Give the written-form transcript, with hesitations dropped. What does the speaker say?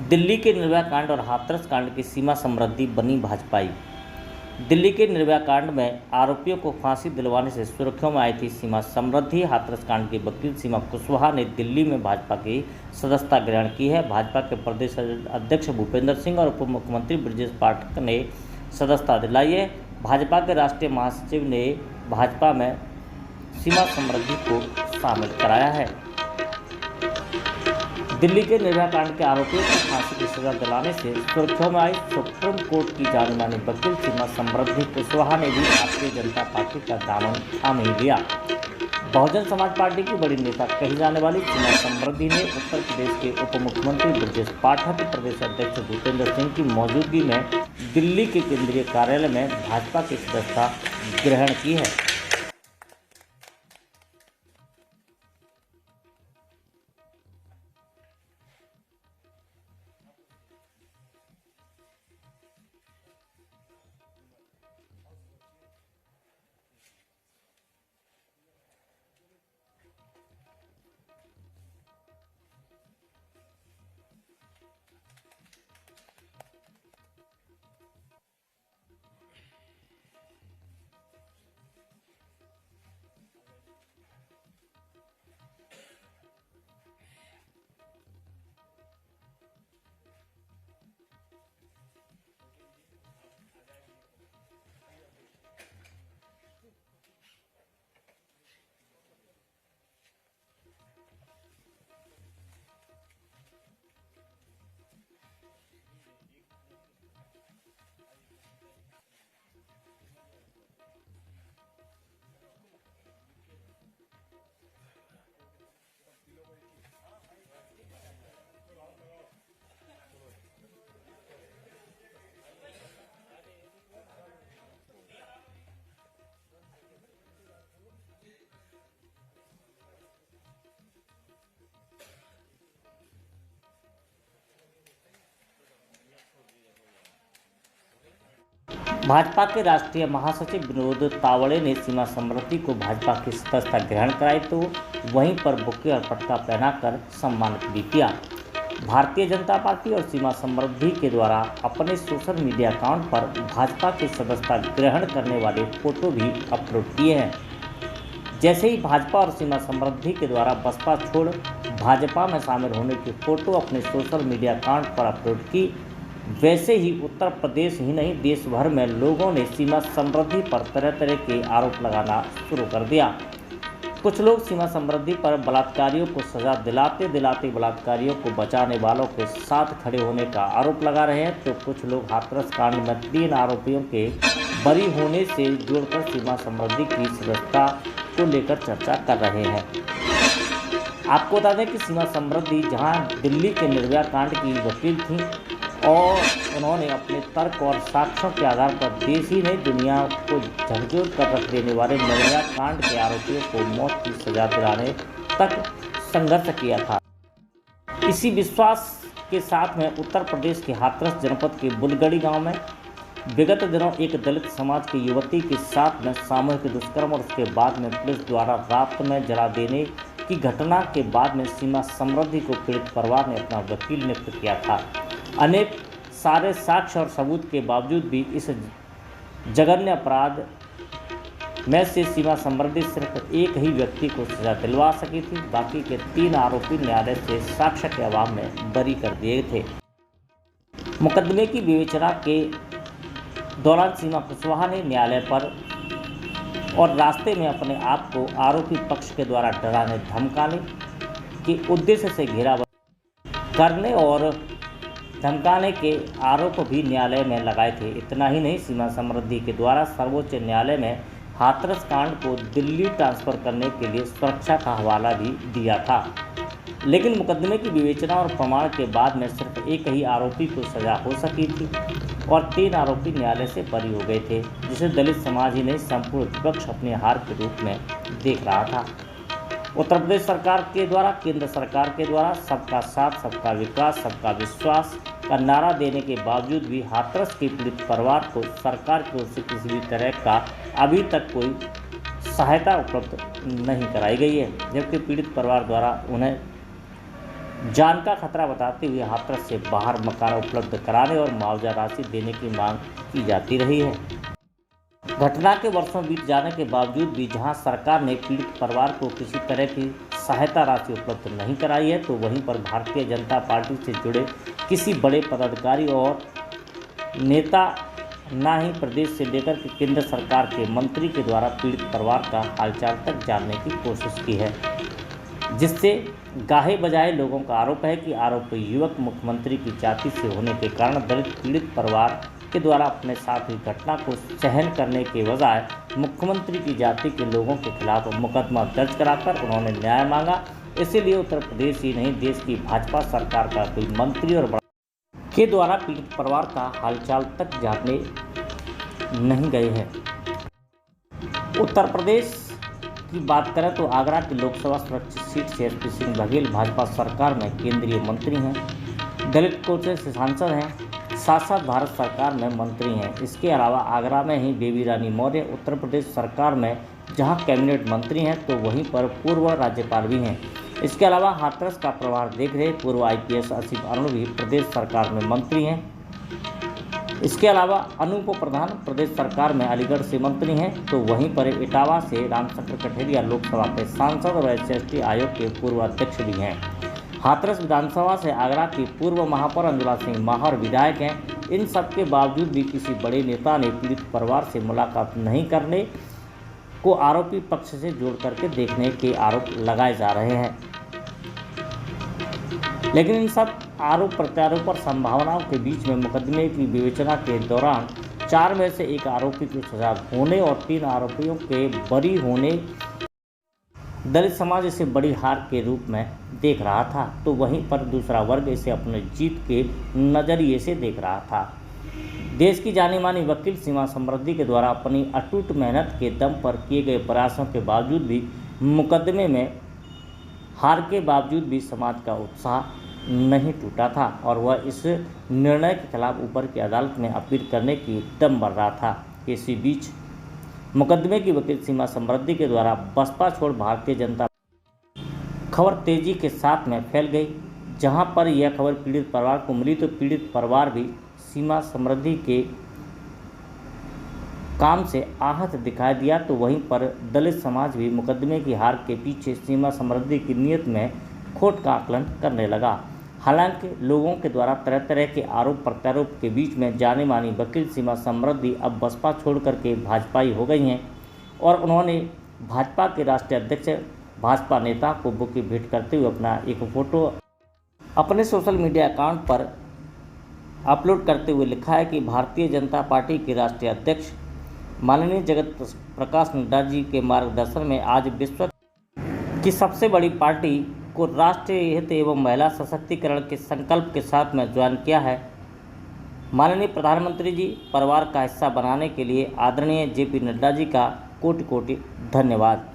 दिल्ली के निर्भया कांड और हाथरस कांड की सीमा समृद्धि बनी भाजपाई। दिल्ली के निर्भया कांड में आरोपियों को फांसी दिलवाने से सुर्खियों में आई थी सीमा समृद्धि। हाथरस कांड की वकील सीमा कुशवाहा ने दिल्ली में भाजपा की सदस्यता ग्रहण की है। भाजपा के प्रदेश अध्यक्ष भूपेंद्र सिंह और उप मुख्यमंत्री ब्रजेश पाठक ने सदस्यता दिलाई है। भाजपा के राष्ट्रीय महासचिव ने भाजपा में सीमा समृद्धि को शामिल कराया है। दिल्ली के निर्भया कांड के आरोपियों को फांसी की सजा दिलाने से सुर्खियों में आई सुप्रीम कोर्ट की जानी मानी वकील सीमा समृद्धि कुशवाहा ने भी भारतीय जनता पार्टी का दामन थाम ही लिया। बहुजन समाज पार्टी की बड़ी नेता कही जाने वाली सीमा समृद्धि ने उत्तर प्रदेश के उप मुख्यमंत्री ब्रजेश पाठक, प्रदेश अध्यक्ष भूपेंद्र सिंह की मौजूदगी में दिल्ली के केंद्रीय कार्यालय में भाजपा की सदस्यता ग्रहण की है। भाजपा के राष्ट्रीय महासचिव विनोद तावड़े ने सीमा समृद्धि को भाजपा की सदस्यता ग्रहण कराई तो वहीं पर बुके और पटका पहनाकर सम्मानित भी किया। भारतीय जनता पार्टी और सीमा समृद्धि के द्वारा अपने सोशल मीडिया अकाउंट पर भाजपा की सदस्यता ग्रहण करने वाले फोटो भी अपलोड किए हैं। जैसे ही भाजपा और सीमा समृद्धि के द्वारा बसपा छोड़ भाजपा में शामिल होने की फोटो अपने सोशल मीडिया अकाउंट पर अपलोड की, वैसे ही उत्तर प्रदेश ही नहीं देश भर में लोगों ने सीमा समृद्धि पर तरह तरह के आरोप लगाना शुरू कर दिया। कुछ लोग सीमा समृद्धि पर बलात्कारियों को सजा दिलाते दिलाते बलात्कारियों को बचाने वालों के साथ खड़े होने का आरोप लगा रहे हैं, तो कुछ लोग हाथरस कांड में 3 आरोपियों के बरी होने से जोड़कर सीमा समृद्धि की सदस्यता को लेकर चर्चा कर रहे हैं। आपको बता दें कि सीमा समृद्धि जहां दिल्ली के निर्भया कांड की वकील थी और उन्होंने अपने तर्क और साक्ष्यों के आधार पर देश ही नहीं दुनिया को झकझोर कर रख देने वाले निर्भया कांड के आरोपियों को मौत की सजा दिलाने तक संघर्ष किया था। इसी विश्वास के साथ में उत्तर प्रदेश के हाथरस जनपद के बुलगड़ी गांव में विगत दिनों एक दलित समाज की युवती के साथ में सामूहिक दुष्कर्म और उसके बाद में पुलिस द्वारा रात में जला देने की घटना के बाद में सीमा समृद्धि को पीड़ित परिवार ने अपना वकील नियुक्त किया था। अनेक सारे साक्ष्य और सबूत के बावजूद भी इस जघन्य अपराध में से सीमा समृद्धि सिर्फ एक ही व्यक्ति को सजा दिलवा सकी थी। बाकी के 3 आरोपी न्यायालय से साक्ष्य के अभाव में बरी कर दिए थे। मुकदमे की विवेचना के दौरान सीमा कुशवाहा ने न्यायालय पर और रास्ते में अपने आप को आरोपी पक्ष के द्वारा डराने धमकाने के उद्देश्य से घेराबंदी करने और धमकाने के आरोप भी न्यायालय में लगाए थे। इतना ही नहीं, सीमा समृद्धि के द्वारा सर्वोच्च न्यायालय में हाथरस कांड को दिल्ली ट्रांसफर करने के लिए सुरक्षा का हवाला भी दिया था। लेकिन मुकदमे की विवेचना और प्रमाण के बाद में सिर्फ एक ही आरोपी को सजा हो सकी थी और 3 आरोपी न्यायालय से बरी हो गए थे, जिसे दलित समाज ही नहीं संपूर्ण विपक्ष अपने हार के रूप में देख रहा था। उत्तर प्रदेश सरकार के द्वारा, केंद्र सरकार के द्वारा सबका साथ, सबका विकास, सबका विश्वास का नारा देने के बावजूद भी हाथरस के पीड़ित परिवार को सरकार की ओर से किसी भी तरह का अभी तक कोई सहायता उपलब्ध नहीं कराई गई है, जबकि पीड़ित परिवार द्वारा उन्हें जान का खतरा बताते हुए हाथरस से बाहर मकान उपलब्ध कराने और मुआवजा राशि देने की मांग की जाती रही है। घटना के वर्षों बीत जाने के बावजूद भी जहां सरकार ने पीड़ित परिवार को किसी तरह की सहायता राशि उपलब्ध नहीं कराई है, तो वहीं पर भारतीय जनता पार्टी से जुड़े किसी बड़े पदाधिकारी और नेता ना ही प्रदेश से लेकर के केंद्र सरकार के मंत्री के द्वारा पीड़ित परिवार का हालचाल तक जानने की कोशिश की है, जिससे गाहे बजाए लोगों का आरोप है कि आरोपी युवक मुख्यमंत्री की जाति से होने के कारण दलित पीड़ित परिवार के द्वारा अपने साथ हुई घटना को सहन करने के बजाय मुख्यमंत्री की जाति के लोगों के खिलाफ मुकदमा दर्ज कराकर उन्होंने न्याय मांगा। इसीलिए उत्तर प्रदेश ही नहीं, देश की भाजपा सरकार का कोई मंत्री और के द्वारा पीड़ित परिवार का हालचाल तक जानने नहीं गए हैं। उत्तर प्रदेश की बात करें तो आगरा की लोकसभा सुरक्षित सीट से एसपी सिंह बघेल भाजपा सरकार में केंद्रीय मंत्री हैं, दलित कोटे से सांसद हैं, साथ साथ भारत सरकार में मंत्री हैं। इसके अलावा आगरा में ही बेबी रानी मौर्य उत्तर प्रदेश सरकार में जहां कैबिनेट मंत्री हैं, तो वहीं पर पूर्व राज्यपाल भी हैं। इसके अलावा हाथरस का प्रभार देख रहे पूर्व आईपीएस आसिफ अरुण भी प्रदेश सरकार में मंत्री हैं। इसके अलावा अनूप प्रधान प्रदेश सरकार में अलीगढ़ से मंत्री हैं, तो वहीं पर इटावा से रामशंकर कठेरिया लोकसभा के सांसद और एसएसटी आयोग के पूर्व अध्यक्ष भी हैं। हाथरस विधानसभा से आगरा की पूर्व महापौर अंजुला सिंह माहर विधायक हैं। इन सब के बावजूद भी किसी बड़े नेता ने पीड़ित परिवार से मुलाकात नहीं करने को आरोपी पक्ष से जोड़ करके देखने के आरोप लगाए जा रहे हैं। लेकिन इन सब आरोप प्रत्यारोप और संभावनाओं के बीच में मुकदमे की विवेचना के दौरान 4 में से एक आरोपी को सजा होने और 3 आरोपियों के बरी होने दलित समाज इसे बड़ी हार के रूप में देख रहा था, तो वहीं पर दूसरा वर्ग इसे अपने जीत के नज़रिए से देख रहा था। देश की जानी मानी वकील सीमा समृद्धि के द्वारा अपनी अटूट मेहनत के दम पर किए गए प्रयासों के बावजूद भी मुकदमे में हार के बावजूद भी समाज का उत्साह नहीं टूटा था और वह इस निर्णय के खिलाफ ऊपर की अदालत में अपील करने की दम भर रहा था। इसी बीच मुकदमे की वकील सीमा समृद्धि के द्वारा बसपा छोड़ भारतीय जनता खबर तेजी के साथ में फैल गई। जहां पर यह खबर पीड़ित परिवार को मिली तो पीड़ित परिवार भी सीमा समृद्धि के काम से आहत दिखाई दिया, तो वहीं पर दलित समाज भी मुकदमे की हार के पीछे सीमा समृद्धि की नीयत में खोट का आकलन करने लगा। हालांकि लोगों के द्वारा तरह तरह के आरोप प्रत्यारोप के बीच में जाने मानी वकील सीमा समृद्धि अब बसपा छोड़ करके भाजपाई हो गई हैं और उन्होंने भाजपा के राष्ट्रीय अध्यक्ष भाजपा नेता को बुके भेंट करते हुए अपना एक फोटो अपने सोशल मीडिया अकाउंट पर अपलोड करते हुए लिखा है कि भारतीय जनता पार्टी के राष्ट्रीय अध्यक्ष माननीय जगत प्रकाश नड्डा जी के मार्गदर्शन में आज विश्व की सबसे बड़ी पार्टी को राष्ट्रीय हित एवं महिला सशक्तिकरण के संकल्प के साथ में ज्वाइन किया है। माननीय प्रधानमंत्री जी परिवार का हिस्सा बनाने के लिए आदरणीय जेपी नड्डा जी का कोटि कोटि धन्यवाद।